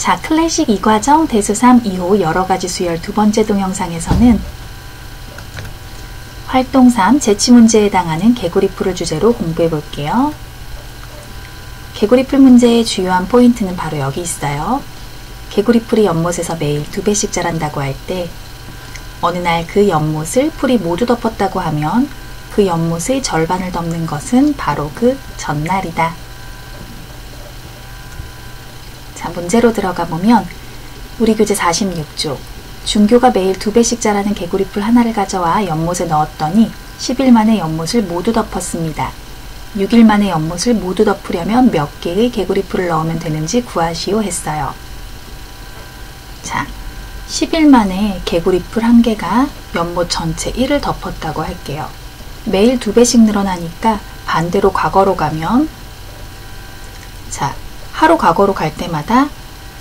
자, 클래식 2과정 대수 3, 2호 여러가지 수열 두 번째 동영상에서는 활동 3, 재치문제에 해당하는 개구리풀을 주제로 공부해 볼게요. 개구리풀 문제의 주요한 포인트는 바로 여기 있어요. 개구리풀이 연못에서 매일 2배씩 자란다고 할 때 어느 날 그 연못을 풀이 모두 덮었다고 하면 그 연못의 절반을 덮는 것은 바로 그 전날이다. 자, 문제로 들어가 보면 우리 교재 46쪽 준교가 매일 2배씩 자라는 개구리풀 하나를 가져와 연못에 넣었더니 10일 만에 연못을 모두 덮었습니다. 6일 만에 연못을 모두 덮으려면 몇 개의 개구리풀을 넣으면 되는지 구하시오 했어요. 자, 10일 만에 개구리풀 1개가 연못 전체 1을 덮었다고 할게요. 매일 2배씩 늘어나니까 반대로 과거로 가면 자, 하루 과거로 갈 때마다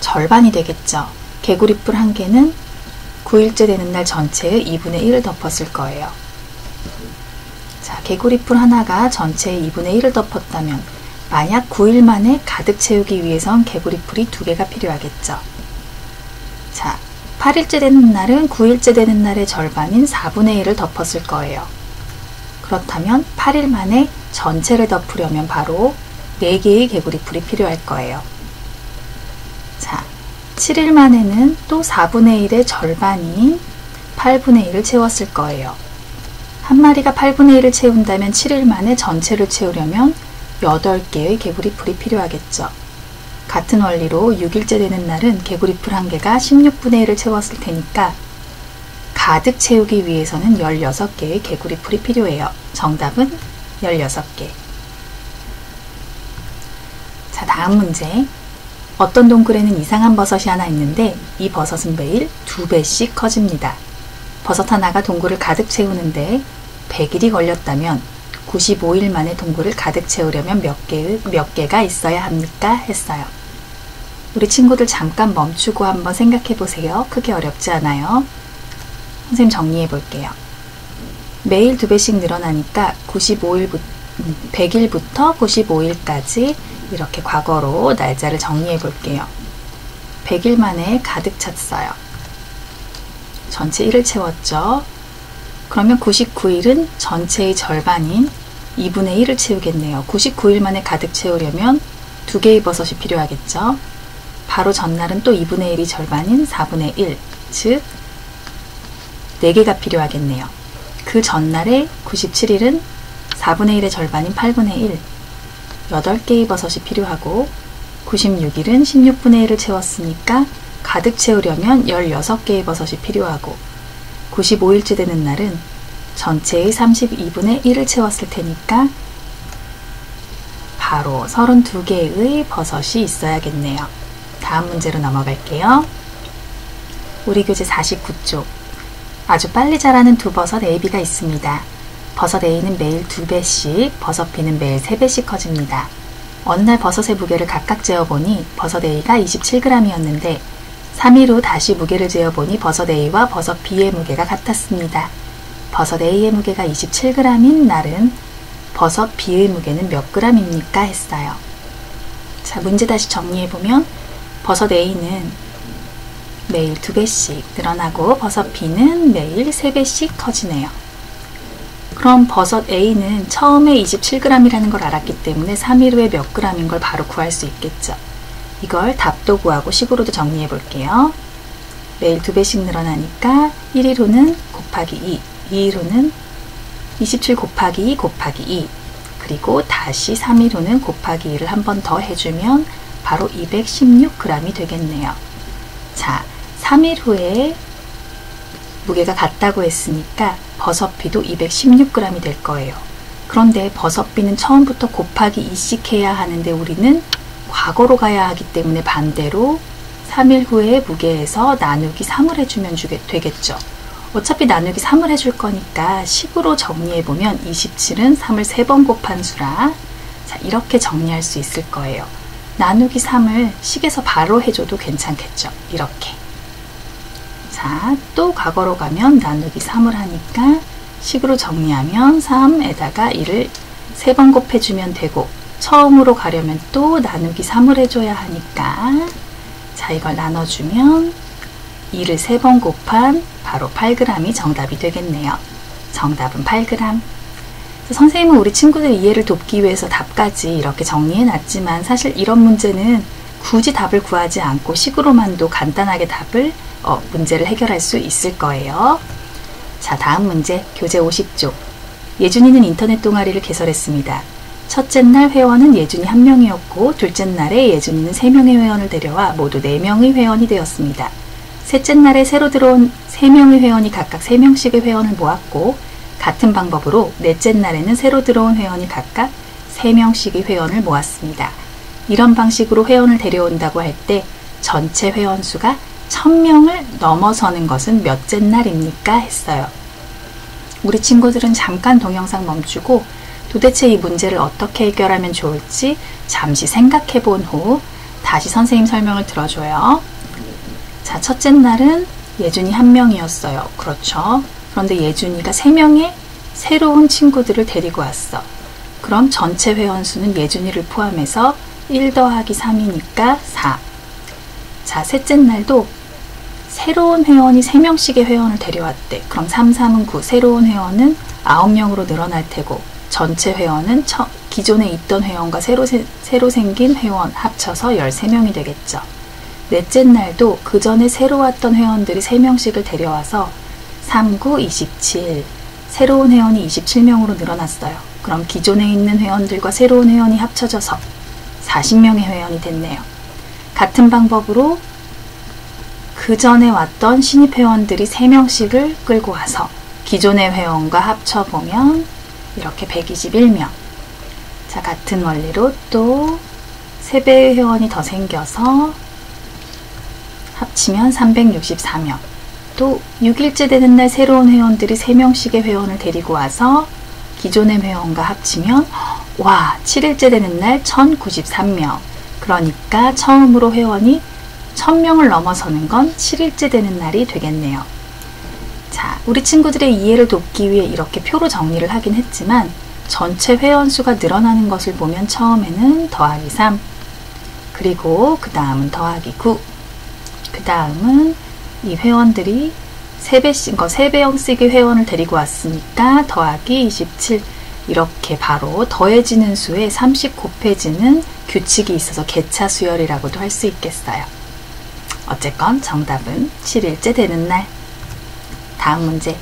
절반이 되겠죠. 개구리풀 1개는 9일째 되는 날 전체의 2분의 1을 덮었을 거예요. 자, 개구리풀 하나가 전체의 2분의 1을 덮었다면 만약 9일 만에 가득 채우기 위해선 개구리풀이 2개가 필요하겠죠. 자, 8일째 되는 날은 9일째 되는 날의 절반인 4분의 1을 덮었을 거예요. 그렇다면 8일 만에 전체를 덮으려면 바로 4개의 개구리풀이 필요할 거예요. 자, 7일 만에는 또 4분의 1의 절반인 8분의 1을 채웠을 거예요. 한 마리가 8분의 1을 채운다면 7일 만에 전체를 채우려면 8개의 개구리풀이 필요하겠죠. 같은 원리로 6일째 되는 날은 개구리풀 1개가 16분의 1을 채웠을 테니까 가득 채우기 위해서는 16개의 개구리풀이 필요해요. 정답은 16개. 자, 다음 문제. 어떤 동굴에는 이상한 버섯이 하나 있는데 이 버섯은 매일 2배씩 커집니다. 버섯 하나가 동굴을 가득 채우는데 100일이 걸렸다면 95일 만에 동굴을 가득 채우려면 몇 개가 있어야 합니까? 했어요. 우리 친구들 잠깐 멈추고 한번 생각해 보세요. 크게 어렵지 않아요. 선생님 정리해 볼게요. 매일 2배씩 늘어나니까 100일부터 95일까지 이렇게 과거로 날짜를 정리해 볼게요. 100일 만에 가득 찼어요. 전체 1을 채웠죠. 그러면 99일은 전체의 절반인 2분의 1을 채우겠네요. 99일 만에 가득 채우려면 2개의 버섯이 필요하겠죠. 바로 전날은 또 2분의 1이 절반인 4분의 1, 즉 4개가 필요하겠네요. 그 전날에 97일은 4분의 1의 절반인 8분의 1, 8개의 버섯이 필요하고 96일은 16분의 1을 채웠으니까 가득 채우려면 16개의 버섯이 필요하고 95일째 되는 날은 전체의 32분의 1을 채웠을 테니까 바로 32개의 버섯이 있어야겠네요. 다음 문제로 넘어갈게요. 우리 교재 49쪽 아주 빨리 자라는 두 버섯 A, B가 있습니다. 버섯 A는 매일 2배씩, 버섯 B는 매일 3배씩 커집니다. 어느 날 버섯의 무게를 각각 재어보니 버섯 A가 27g이었는데 3일 후 다시 무게를 재어보니 버섯 A와 버섯 B의 무게가 같았습니다. 버섯 A의 무게가 27g인 날은 버섯 B의 무게는 몇 g입니까? 했어요. 자, 문제 다시 정리해보면 버섯 A는 매일 2배씩 늘어나고 버섯 B는 매일 3배씩 커지네요. 그럼 버섯 A는 처음에 27g이라는 걸 알았기 때문에 3일 후에 몇 g인 걸 바로 구할 수 있겠죠. 이걸 답도 구하고 식으로도 정리해 볼게요. 매일 2배씩 늘어나니까 1일 후는 곱하기 2, 2일 후는 27 곱하기 2 곱하기 2, 그리고 다시 3일 후는 곱하기 2를 한 번 더 해주면 바로 216g이 되겠네요. 자, 3일 후에 무게가 같다고 했으니까 버섯 B도 216g이 될 거예요. 그런데 버섯 B는 처음부터 곱하기 2씩 해야 하는데 우리는 과거로 가야 하기 때문에 반대로 3일 후에 무게에서 나누기 3을 해주면 되겠죠. 어차피 나누기 3을 해줄 거니까 식으로 정리해보면 27은 3을 3번 곱한 수라 자, 이렇게 정리할 수 있을 거예요. 나누기 3을 식에서 바로 해줘도 괜찮겠죠. 이렇게. 자, 또 과거로 가면 나누기 3을 하니까 식으로 정리하면 3에다가 1을 3번 곱해주면 되고 처음으로 가려면 또 나누기 3을 해줘야 하니까 자, 이걸 나눠주면 2를 3번 곱한 바로 8g이 정답이 되겠네요. 정답은 8g. 선생님은 우리 친구들 이해를 돕기 위해서 답까지 이렇게 정리해 놨지만 사실 이런 문제는 굳이 답을 구하지 않고 식으로만도 간단하게 문제를 해결할 수 있을 거예요. 자, 다음 문제 교재 50쪽. 예준이는 인터넷 동아리를 개설했습니다. 첫째 날 회원은 예준이 1명이었고 둘째 날에 예준이는 3명의 회원을 데려와 모두 4명의 회원이 되었습니다. 셋째 날에 새로 들어온 3명의 회원이 각각 3명씩의 회원을 모았고 같은 방법으로 넷째 날에는 새로 들어온 회원이 각각 3명씩의 회원을 모았습니다. 이런 방식으로 회원을 데려온다고 할 때 전체 회원 수가 1000명을 넘어서는 것은 몇째 날입니까? 했어요. 우리 친구들은 잠깐 동영상 멈추고 도대체 이 문제를 어떻게 해결하면 좋을지 잠시 생각해 본 후 다시 선생님 설명을 들어줘요. 자, 첫째 날은 예준이 1명이었어요. 그렇죠. 그런데 예준이가 3명의 새로운 친구들을 데리고 왔어. 그럼 전체 회원 수는 예준이를 포함해서 1 더하기 3이니까 4. 자, 셋째 날도 새로운 회원이 3명씩의 회원을 데려왔대. 그럼 3, 3은 9. 새로운 회원은 9명으로 늘어날 테고 전체 회원은 기존에 있던 회원과 새로 생긴 회원 합쳐서 13명이 되겠죠. 넷째 날도 그 전에 새로 왔던 회원들이 3명씩을 데려와서 3, 9, 27. 새로운 회원이 27명으로 늘어났어요. 그럼 기존에 있는 회원들과 새로운 회원이 합쳐져서 40명의 회원이 됐네요. 같은 방법으로 그 전에 왔던 신입 회원들이 3명씩을 끌고 와서 기존의 회원과 합쳐보면 이렇게 121명. 자, 같은 원리로 또 3배의 회원이 더 생겨서 합치면 364명. 또 6일째 되는 날 새로운 회원들이 3명씩의 회원을 데리고 와서 기존의 회원과 합치면 와, 7일째 되는 날 1093명. 그러니까 처음으로 회원이 1000명을 넘어서는 건 7일째 되는 날이 되겠네요. 자, 우리 친구들의 이해를 돕기 위해 이렇게 표로 정리를 하긴 했지만 전체 회원 수가 늘어나는 것을 보면 처음에는 더하기 3, 그리고 그 다음은 더하기 9, 그 다음은 이 회원들이 3배씩의 회원을 데리고 왔으니까 더하기 27, 이렇게 바로 더해지는 수에 30 곱해지는 규칙이 있어서 개차 수열이라고도 할 수 있겠어요. 어쨌건 정답은 7일째 되는 날. 다음 문제.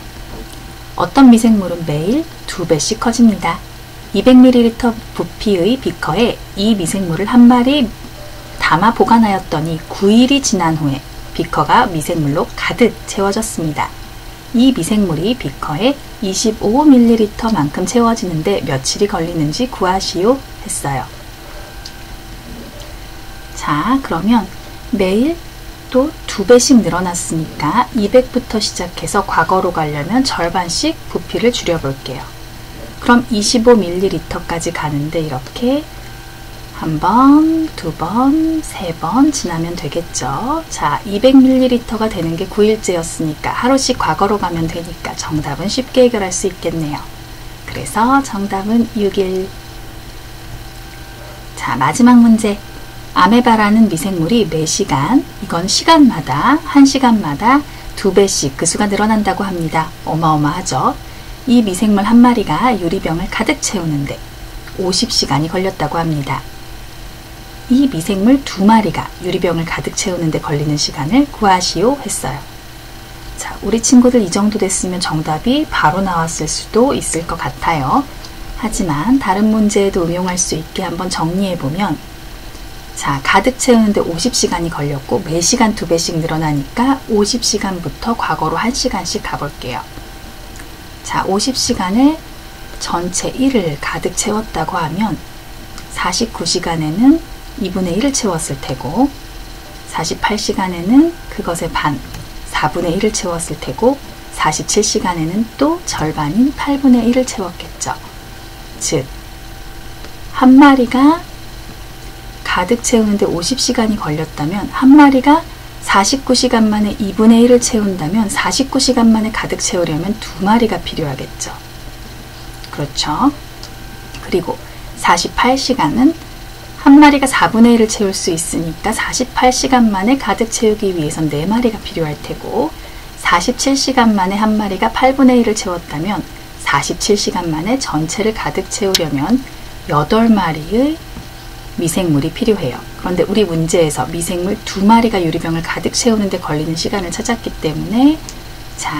어떤 미생물은 매일 2배씩 커집니다. 200ml 부피의 비커에 이 미생물을 한 마리 담아 보관하였더니 9일이 지난 후에 비커가 미생물로 가득 채워졌습니다. 이 미생물이 비커에 25ml 만큼 채워지는데 며칠이 걸리는지 구하시오 했어요. 자, 그러면 매일 또 2배씩 늘어났으니까 200부터 시작해서 과거로 가려면 절반씩 부피를 줄여볼게요. 그럼 25ml까지 가는데 이렇게 한 번, 두 번, 세 번 지나면 되겠죠. 자, 200ml가 되는 게 9일째였으니까 하루씩 과거로 가면 되니까 정답은 쉽게 해결할 수 있겠네요. 그래서 정답은 6일. 자, 마지막 문제. 아메바라는 미생물이 매시간, 이건 시간마다, 1시간마다 2배씩 그 수가 늘어난다고 합니다. 어마어마하죠. 이 미생물 한 마리가 유리병을 가득 채우는데 50시간이 걸렸다고 합니다. 이 미생물 2마리가 유리병을 가득 채우는데 걸리는 시간을 구하시오 했어요. 자, 우리 친구들 이 정도 됐으면 정답이 바로 나왔을 수도 있을 것 같아요. 하지만 다른 문제에도 응용할 수 있게 한번 정리해보면, 자, 가득 채우는데 50시간이 걸렸고 매시간 2배씩 늘어나니까 50시간부터 과거로 1시간씩 가볼게요. 자, 50시간을 전체 1을 가득 채웠다고 하면 49시간에는 2분의 1을 채웠을 테고 48시간에는 그것의 반, 4분의 1을 채웠을 테고 47시간에는 또 절반인 8분의 1을 채웠겠죠. 즉, 한 마리가 가득 채우는데 50시간이 걸렸다면 한 마리가 49시간 만에 2분의 1을 채운다면 49시간 만에 가득 채우려면 2마리가 필요하겠죠. 그렇죠. 그리고 48시간은 한 마리가 4분의 1을 채울 수 있으니까 48시간 만에 가득 채우기 위해선 4마리가 필요할 테고 47시간 만에 한 마리가 8분의 1을 채웠다면 47시간 만에 전체를 가득 채우려면 8마리의 미생물이 필요해요. 그런데 우리 문제에서 미생물 2마리가 유리병을 가득 채우는데 걸리는 시간을 찾았기 때문에 자,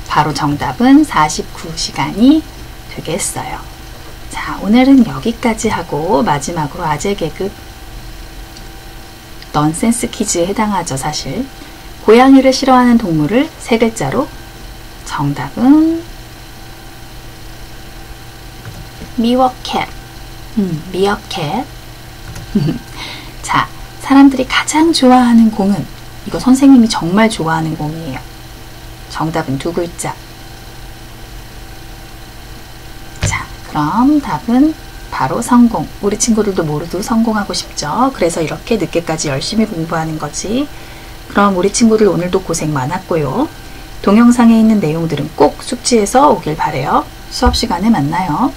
바로 정답은 49시간이 되겠어요. 자, 오늘은 여기까지 하고 마지막으로 아재 개그 넌센스 퀴즈에 해당하죠. 사실 고양이를 싫어하는 동물을 3글자로 정답은 미어캣. 미어캣. 자, 사람들이 가장 좋아하는 공은 이거 선생님이 정말 좋아하는 공이에요. 정답은 2글자. 자, 그럼 답은 바로 성공. 우리 친구들도 모두 성공하고 싶죠. 그래서 이렇게 늦게까지 열심히 공부하는 거지. 그럼 우리 친구들 오늘도 고생 많았고요. 동영상에 있는 내용들은 꼭 숙지해서 오길 바래요. 수업 시간에 만나요.